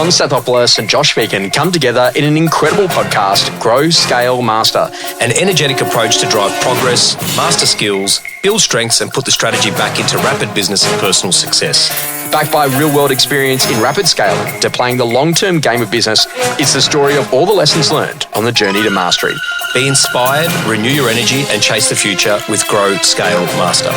Con Stathopoulos and Josh Phegan come together in an incredible podcast, Grow, Scale, Master. An energetic approach to drive progress, master skills, build strengths and put the strategy back into rapid business and personal success. Backed by real-world experience in rapid scaling to playing the long-term game of business, it's the story of all the lessons learned on the journey to mastery. Be inspired, renew your energy and chase the future with Grow, Scale, Master.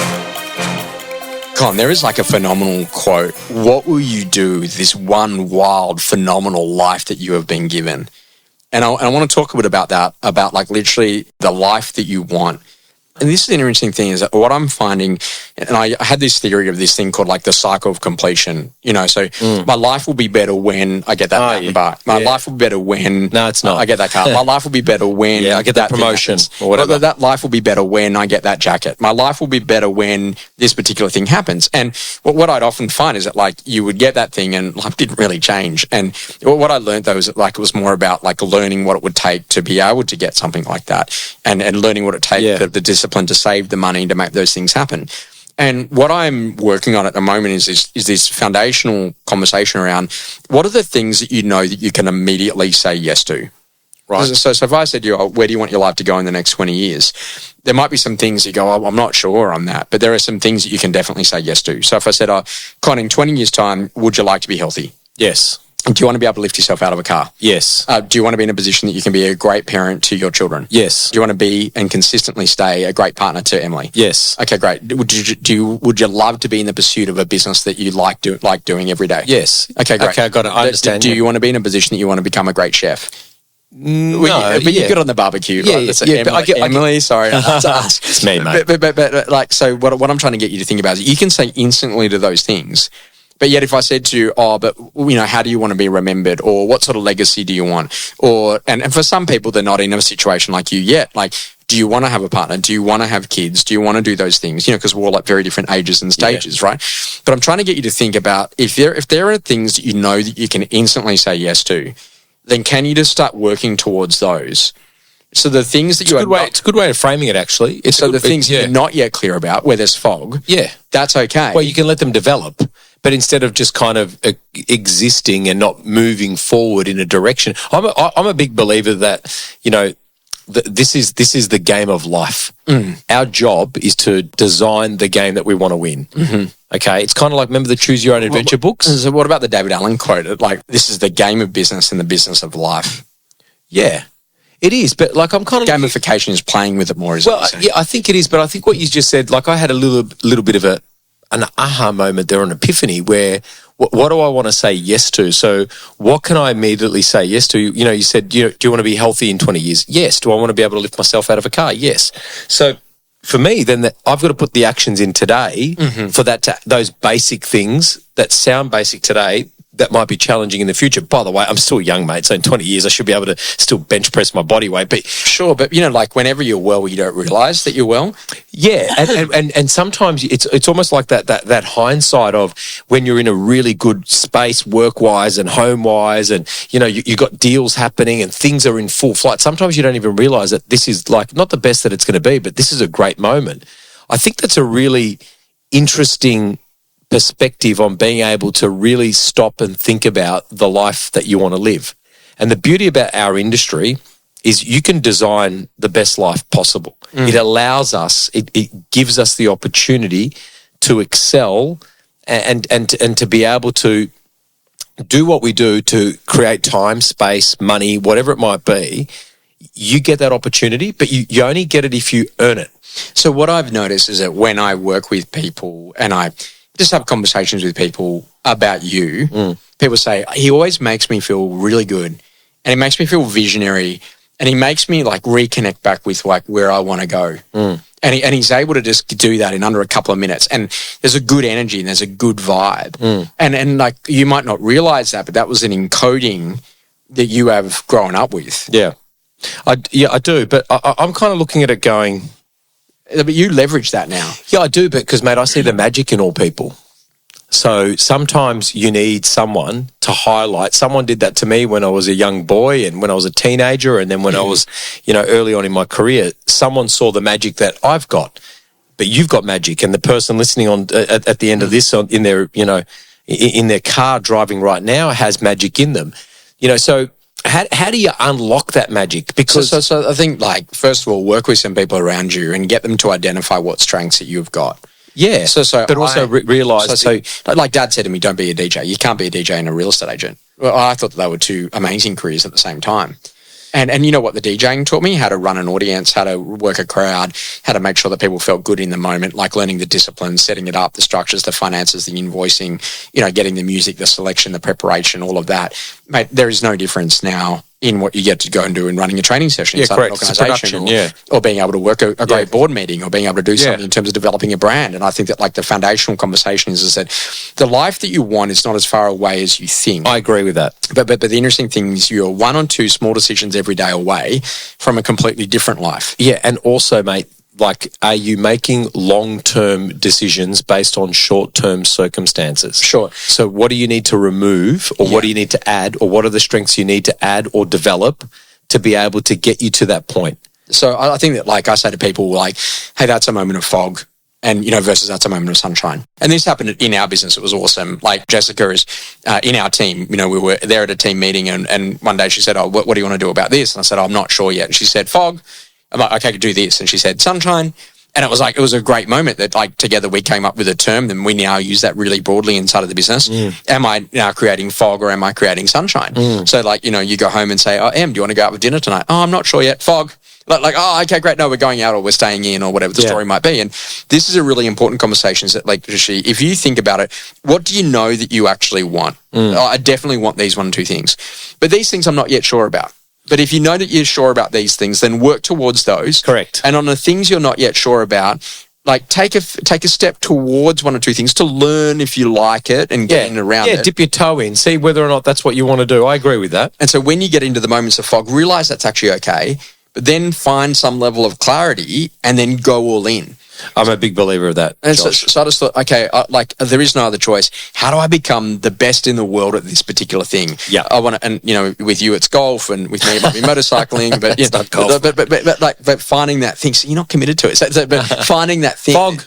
Con, there is like a phenomenal quote. What will you do with this one wild, phenomenal life that you have been given? And I want to talk a bit about that, about like literally the life that you want. And this is an interesting thing is that what I'm finding, and I had this theory of this thing called like the cycle of completion, so my life will be better when I get that mountain bike. My life will be better when I get that car. My life will be better when I get that promotion or whatever. That life will be better when I get that jacket. My life will be better when this particular thing happens. And what I'd often find is that like you would get that thing and life didn't really change. And what I learned though is that like it was more about like learning what it would take to be able to get something like that and learning what it takes, the discipline to save the money to make those things happen. And what I'm working on at the moment is this foundational conversation around what are the things that you know that you can immediately say yes to, right? So if I said to you, where do you want your life to go in the next 20 years? There might be some things you go, I'm not sure on that, but there are some things that you can definitely say yes to. So if I said, Con, in 20 years' time, would you like to be healthy? Yes. Do you want to be able to lift yourself out of a car? Yes. Do you want to be in a position that you can be a great parent to your children? Yes. Do you want to be and consistently stay a great partner to Emily? Yes. Okay, great. Would you love to be in the pursuit of a business that you like doing every day? Yes. Okay, great. Okay, I got it. I understand. Do you want to be in a position that you want to become a great chef? No, but you're good on the barbecue. Emily, sorry, I have to ask. It's me, mate. But like, so what I'm trying to get you to think about is you can say instantly to those things. But yet if I said to you, how do you want to be remembered? Or what sort of legacy do you want? Or, and for some people, they're not in a situation like you yet. Like, do you want to have a partner? Do you want to have kids? Do you want to do those things? Because we're all at very different ages and stages, right? But I'm trying to get you to think about if there are things that you know that you can instantly say yes to, then can you just start working towards those? So the things that it's a good way of framing it, actually. Things you're not yet clear about, where there's fog, that's okay. Well, you can let them develop, but instead of just kind of existing and not moving forward in a direction, I'm a big believer that this is the game of life. Our job is to design the game that we want to win. Mm-hmm. Okay, it's kind of like, remember the Choose Your Own Adventure books? So what about the David Allen quote? Like, this is the game of business and the business of life. Yeah. It is, but like I'm kind of gamification is playing with it more. I think it is, but I think what you just said, like I had a little bit of an aha moment there, an epiphany where what do I want to say yes to? So what can I immediately say yes to? You said, do you want to be healthy in 20 years? Yes. Do I want to be able to lift myself out of a car? Yes. So for me, then I've got to put the actions in today for those basic things that sound basic today that might be challenging in the future. By the way, I'm still young, mate. So in 20 years, I should be able to still bench press my body weight. But sure, but like whenever you're well, you don't realise that you're well. Yeah, and sometimes it's almost like that hindsight of when you're in a really good space, work wise and home wise, and you got deals happening and things are in full flight. Sometimes you don't even realise that this is like not the best that it's going to be, but this is a great moment. I think that's a really interesting perspective on being able to really stop and think about the life that you want to live. And the beauty about our industry is you can design the best life possible. It allows us, it gives us the opportunity to excel and to be able to do what we do to create time, space, money, whatever it might be. You get that opportunity, but you only get it if you earn it. So what I've noticed is that when I work with people and I just have conversations with people about you, people say, he always makes me feel really good and he makes me feel visionary and he makes me like reconnect back with like where I want to go. And he's able to just do that in under a couple of minutes. And there's a good energy and there's a good vibe. And like you might not realize that, but that was an encoding that you have grown up with. Yeah, I do. But I'm kind of looking at it going, but you leverage that now. Yeah, I do, because, mate, I see the magic in all people. So sometimes you need someone to highlight. Someone did that to me when I was a young boy and when I was a teenager, and then when I was, early on in my career. Someone saw the magic that I've got, but you've got magic, and the person listening on at the end of this in their, in their car driving right now has magic in them. So how do you unlock that magic? Because So I think, like, first of all, work with some people around you and get them to identify what strengths that you've got. yeah, But also realise. So, like Dad said to me, don't be a DJ. You can't be a DJ and a real estate agent. Well, I thought that they were two amazing careers at the same time. And you know what the DJing taught me? How to run an audience, how to work a crowd, how to make sure that people felt good in the moment, like learning the disciplines, setting it up, the structures, the finances, the invoicing, getting the music, the selection, the preparation, all of that. Mate, there is no difference now in what you get to go and do in running a training session inside an organisation, or being able to work a great board meeting, or being able to do something in terms of developing a brand. And I think that, like, the foundational conversation is that the life that you want is not as far away as you think. I agree with that. But the interesting thing is you're one or two small decisions every day away from a completely different life. Yeah, and also, mate, like, are you making long-term decisions based on short-term circumstances? Sure. So what do you need to remove, or what do you need to add, or what are the strengths you need to add or develop to be able to get you to that point? So I think that, like, I say to people, like, hey, that's a moment of fog. And, versus that's a moment of sunshine. And this happened in our business. It was awesome. Like, Jessica is in our team. We were there at a team meeting, and one day she said, oh, what do you want to do about this? And I said, I'm not sure yet. And she said, fog. I'm like, okay, I could do this. And she said, sunshine. And it was a great moment that, like, together we came up with a term, and we now use that really broadly inside of the business. Am I now creating fog, or am I creating sunshine? So, like, you go home and say, oh, Em, do you want to go out with dinner tonight? Oh, I'm not sure yet. Fog. Like, oh, okay, great. No, we're going out, or we're staying in, or whatever the story might be. And this is a really important conversation. That, like, if you think about it, what do you know that you actually want? Oh, I definitely want these 1 or 2 things. But these things I'm not yet sure about. But if you know that you're sure about these things, then work towards those. Correct. And on the things you're not yet sure about, like, take a step towards 1 or 2 things to learn if you like it and get in around it. Yeah, dip your toe in, see whether or not that's what you want to do. I agree with that. And so when you get into the moments of fog, realize that's actually okay, but then find some level of clarity and then go all in. I'm a big believer of that. And so I just thought, okay, there is no other choice. How do I become the best in the world at this particular thing? Yeah, I want to, and with you it's golf, and with me it might be motorcycling, but it's not golf. But finding that thing, so you're not committed to it. But finding that thing, I'm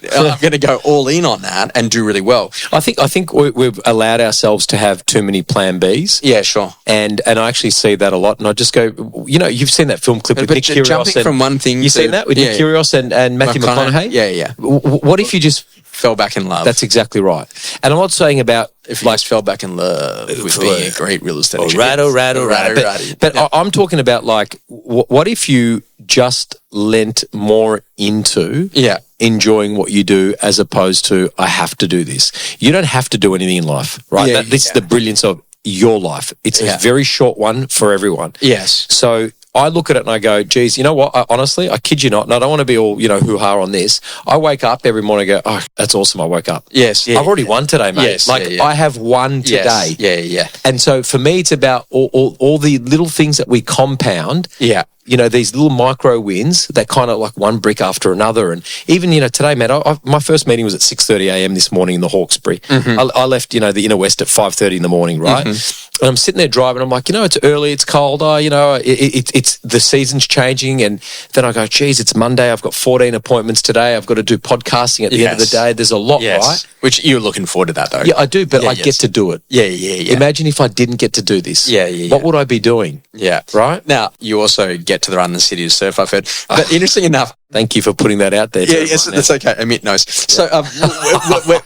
going to go all in on that and do really well. I think we've allowed ourselves to have too many plan Bs. Yeah, sure. And I actually see that a lot, and I just go, you've seen that film clip with Nick Kyrgios. Jumping from one thing, you've seen that with Nick Kyrgios and Matthew McConaughey. Yeah. What if you just fell back in love? That's exactly right. And I'm not saying about if you just fell back in love with being a great real estate agent. Right. But I'm talking about, like, what if you just lent more into enjoying what you do, as opposed to, I have to do this. You don't have to do anything in life, right? This is the brilliance of your life. It's a very short one for everyone. Yes. So I look at it and I go, geez, you know what? Honestly, I kid you not, and I don't want to be all, hoo-ha on this. I wake up every morning and go, oh, that's awesome, I woke up. Yes. I've already won today, mate. I have won today. Yeah. And so for me, it's about all the little things that we compound. Yeah. These little micro wins that kind of, like, one brick after another. And even, today, Matt, my first meeting was at 6:30 a.m. this morning in the Hawkesbury. I left, the Inner West at 5:30 in the morning, right? And I'm sitting there driving. I'm like, it's early, it's cold. It's the season's changing. And then I go, geez, it's Monday. I've got 14 appointments today. I've got to do podcasting at the end of the day. There's a lot, right? Which you're looking forward to that, though. Yeah, I do, but I get to do it. Yeah. Imagine if I didn't get to do this. Yeah. What would I be doing? Yeah. Right? Now, you also get to run the city of surf, I've heard. But interesting enough. Thank you for putting that out there. Yeah, yes, that's okay. Amit knows. So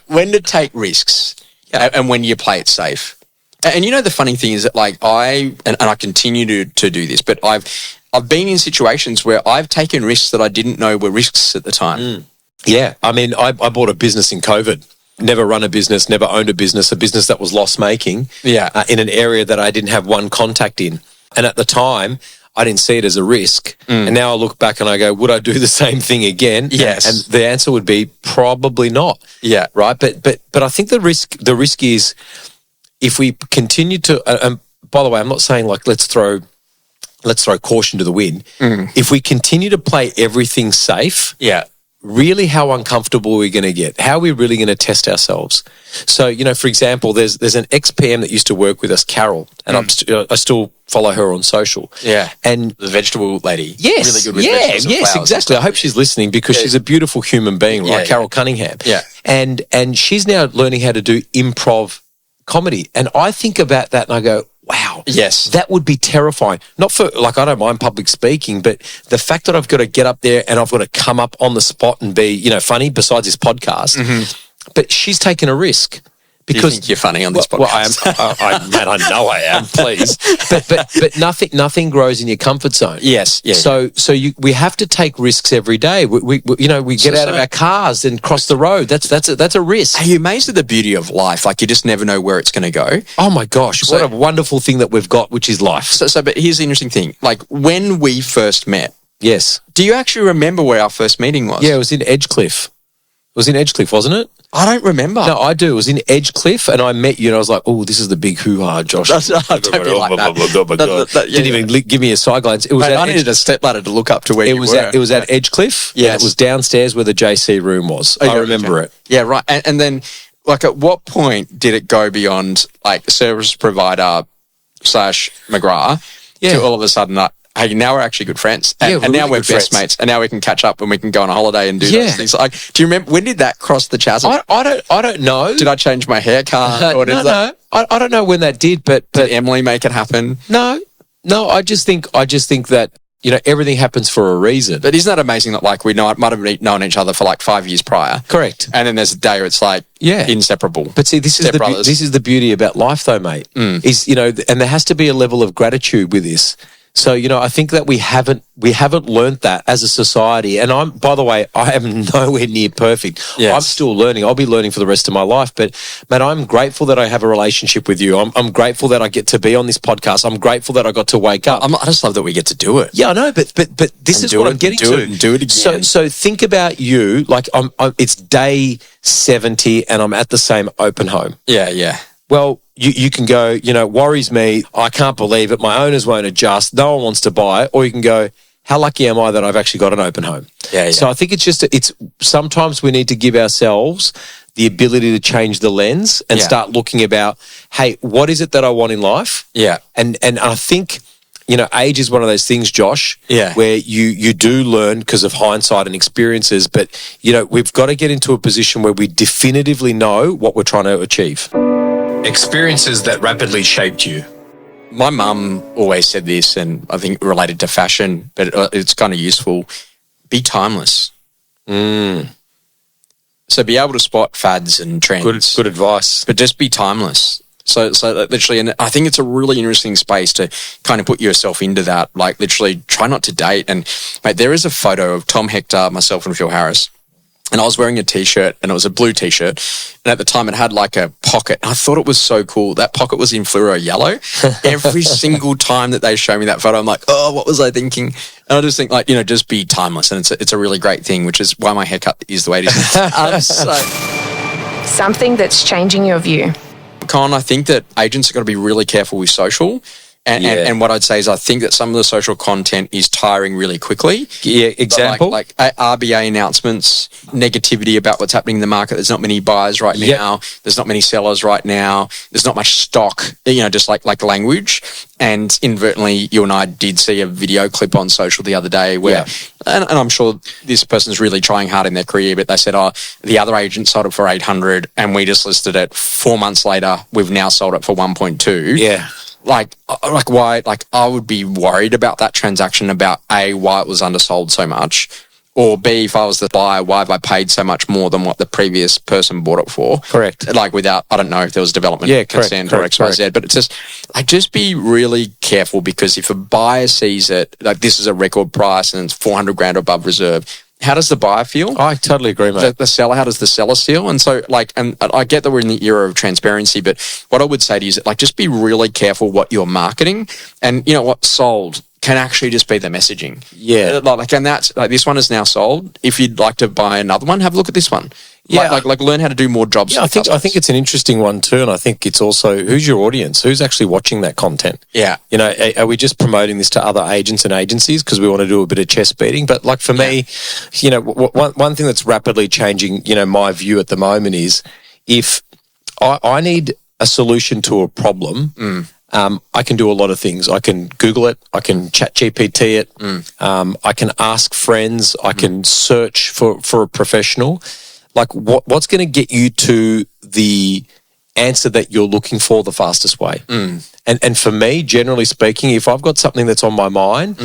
when to take risks and when you play it safe. And the funny thing is that, like, I continue to do this, but I've been in situations where I've taken risks that I didn't know were risks at the time. Yeah. I mean, I bought a business in COVID. Never run a business, never owned a business that was loss-making. Yeah. In an area that I didn't have one contact in. And at the time, I didn't see it as a risk. And now I look back and I go, would I do the same thing again? Yes. And the answer would be probably not. Yeah. Right? But I think the risk is, if we continue to, and by the way, I'm not saying, like, let's throw caution to the wind. If we continue to play everything safe, really, how uncomfortable are we going to get? How are we really going to test ourselves? So, for example, there's an ex-PM that used to work with us, Carol, and I still follow her on social. Yeah. And the vegetable lady. Yes. Really good with vegetables and flowers. Exactly. I hope she's listening, because she's a beautiful human being, right? Carol Cunningham. Yeah. And she's now learning how to do improv comedy. And I think about that and I go, wow, Yes. that would be terrifying. Not for, like, I don't mind public speaking, but the fact that I've got to get up there and I've got to come up on the spot and be, funny besides this podcast. But she's taken a risk. You think you're funny on this podcast? Well, I know I am. Please, but nothing grows in your comfort zone. Yes, yeah. So we have to take risks every day. We get out of our cars and cross the road. That's a risk. Are you amazed at the beauty of life? Like, you just never know where it's going to go. Oh my gosh, what a wonderful thing that we've got, which is life. But here's the interesting thing. Like, when we first met, Yes. do you actually remember where our first meeting was? Yeah, it was in Edgecliff. It was in Edgecliff, wasn't it? I don't remember. No, I do. It was in Edgecliff, and I met you, and I was like, "Oh, this is the big hoo-ha, Josh." Don't be like that. Didn't even give me a side glance. It was. Mate, I needed a stepladder to look up to where you were. It was at Edgecliff. Yes. And it was downstairs where the JC room was. I remember it. Yeah, right. And then, like, at what point did it go beyond, like, service provider / McGrath to all of a sudden, hey, now we're actually good friends. And now we're best mates. And now we can catch up and we can go on a holiday and do those things. Like, do you remember, when did that cross the chasm? I don't know. Did I change my haircut? No. I don't know when that did, but did Emily make it happen? No. I just think that, everything happens for a reason. But isn't that amazing that, like, we might have known each other for like 5 years prior? Correct. And then there's a day where it's like inseparable. But see, this is the beauty about life, though, mate. Is and there has to be a level of gratitude with this. So, I think that we haven't learned that as a society. And by the way, I am nowhere near perfect. Yes. I'm still learning. I'll be learning for the rest of my life. But, man, I'm grateful that I have a relationship with you. I'm grateful that I get to be on this podcast. I'm grateful that I got to wake up. I just love that we get to do it. Yeah, I know. But this is what I'm getting to. Do it again. So think about you. Like, it's day 70 and I'm at the same open home. Yeah. Well, you can go, worries me, I can't believe it, my owners won't adjust, no one wants to buy, or you can go, how lucky am I that I've actually got an open home? Yeah. So I think it's sometimes we need to give ourselves the ability to change the lens and start looking about, hey, what is it that I want in life? Yeah. And I think, age is one of those things, Josh, where you do learn because of hindsight and experiences, but, we've got to get into a position where we definitively know what we're trying to achieve. Experiences that rapidly shaped you. My mum always said this, and I think related to fashion, but it's kind of useful. Be timeless. So be able to spot fads and trends. Good advice. But just be timeless. So literally, and I think it's a really interesting space to kind of put yourself into that. Like, literally, try not to date. And, mate, there is a photo of Tom Hector, myself, and Phil Harris. And I was wearing a T-shirt, and it was a blue T-shirt. And at the time, it had like a pocket. And I thought it was so cool. That pocket was in fluoro yellow. Every single time that they show me that photo, I'm like, oh, what was I thinking? And I just think, like, just be timeless. And it's a really great thing, which is why my haircut is the way it is. Something that's changing your view. Con, I think that agents have got to be really careful with social. And what I'd say is I think that some of the social content is tiring really quickly. Yeah, example? Like RBA announcements, negativity about what's happening in the market. There's not many buyers right now. There's not many sellers right now. There's not much stock, just like language. And inadvertently, you and I did see a video clip on social the other day where, and I'm sure this person's really trying hard in their career, but they said, the other agent sold it for 800 and we just listed it 4 months later. We've now sold it for 1.2. Yeah. Like why? Like, I would be worried about that transaction, about A, why it was undersold so much, or B, if I was the buyer, why have I paid so much more than what the previous person bought it for? Correct. Like, without, I don't know if there was development consent or X, Y, Z, but it's just, just be really careful, because if a buyer sees it, like, this is a record price and it's 400 grand above reserve, how does the buyer feel? I totally agree, mate. The seller, how does the seller feel? And so, and I get that we're in the era of transparency, but what I would say to you is, just be really careful what you're marketing. And what sold can actually just be the messaging. Yeah. And that's, this one is now sold. If you'd like to buy another one, have a look at this one. Yeah. Like learn how to do more jobs. Yeah, I think it's an interesting one too, and I think it's also, who's your audience? Who's actually watching that content? Yeah. Are we just promoting this to other agents and agencies because we want to do a bit of chest beating? But like for me, one thing that's rapidly changing, my view at the moment is, if I need a solution to a problem, I can do a lot of things. I can Google it. I can chat GPT it. I can ask friends. I can search for a professional. Like, what's going to get you to the answer that you're looking for the fastest way. And for me, generally speaking, if I've got something that's on my mind,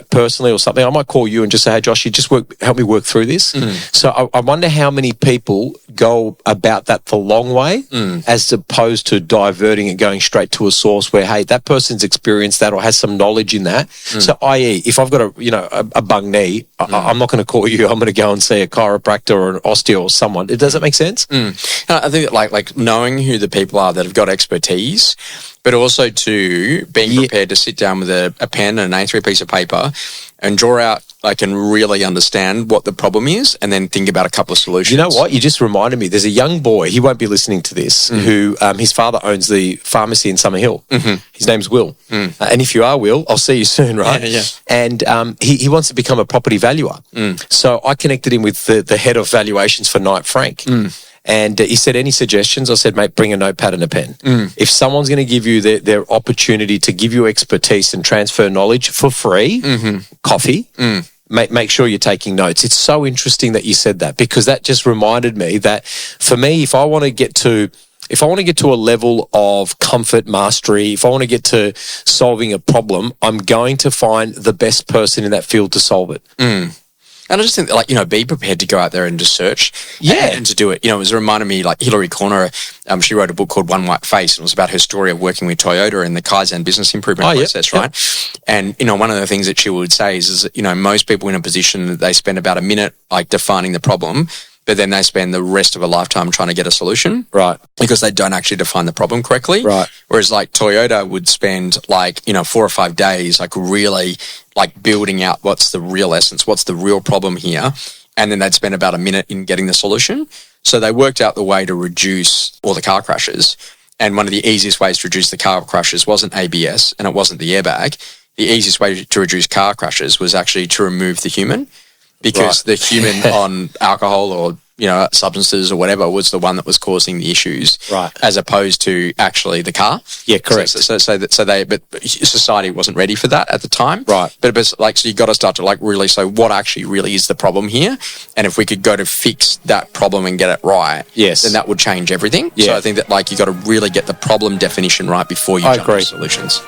personally or something, I might call you and just say, hey, Josh, you just help me work through this. So I wonder how many people go about that the long way as opposed to diverting and going straight to a source where, hey, that person's experienced that or has some knowledge in that. So i.e., if I've got a bung knee, I'm not going to call you. I'm going to go and see a chiropractor or an osteo or someone. Does that make sense? I think like knowing who the people are that have got expertise, but also to being prepared to sit down with a pen and an A3 piece of paper and draw out, and really understand what the problem is and then think about a couple of solutions. You know what? You just reminded me. There's a young boy, he won't be listening to this, who his father owns the pharmacy in Summer Hill. His name's Will. And if you are Will, I'll see you soon, right? Yeah. And he wants to become a property valuer. So I connected him with the head of valuations for Knight Frank. And he said, any suggestions? I said, mate, bring a notepad and a pen. If someone's going to give you their opportunity to give you expertise and transfer knowledge for free, coffee, make sure you're taking notes. It's so interesting that you said that, because that just reminded me that for me, if I want to get to a level of comfort mastery, if I want to get to solving a problem, I'm going to find the best person in that field to solve it. And I just think, be prepared to go out there and just search and to do it. It was reminding me, Hilary Corner, she wrote a book called One White Face, and it was about her story of working with Toyota and the Kaizen business improvement process, right? And, one of the things that she would say is that, most people in a position that they spend about a minute, defining the problem, but then they spend the rest of a lifetime trying to get a solution. Right. Because they don't actually define the problem correctly. Right. Whereas Toyota would spend 4 or 5 days, really building out what's the real essence, what's the real problem here. And then they'd spend about a minute in getting the solution. So they worked out the way to reduce all the car crashes. And one of the easiest ways to reduce the car crashes wasn't ABS and it wasn't the airbag. The easiest way to reduce car crashes was actually to remove the human. Because the human on alcohol or, substances or whatever was the one that was causing the issues. Right. As opposed to actually the car. Yeah, correct. So society wasn't ready for that at the time. Right. But so you got to start to really say what actually really is the problem here. And if we could go to fix that problem and get it right, then that would change everything. Yeah. So I think that you got to really get the problem definition right before you jump to solutions.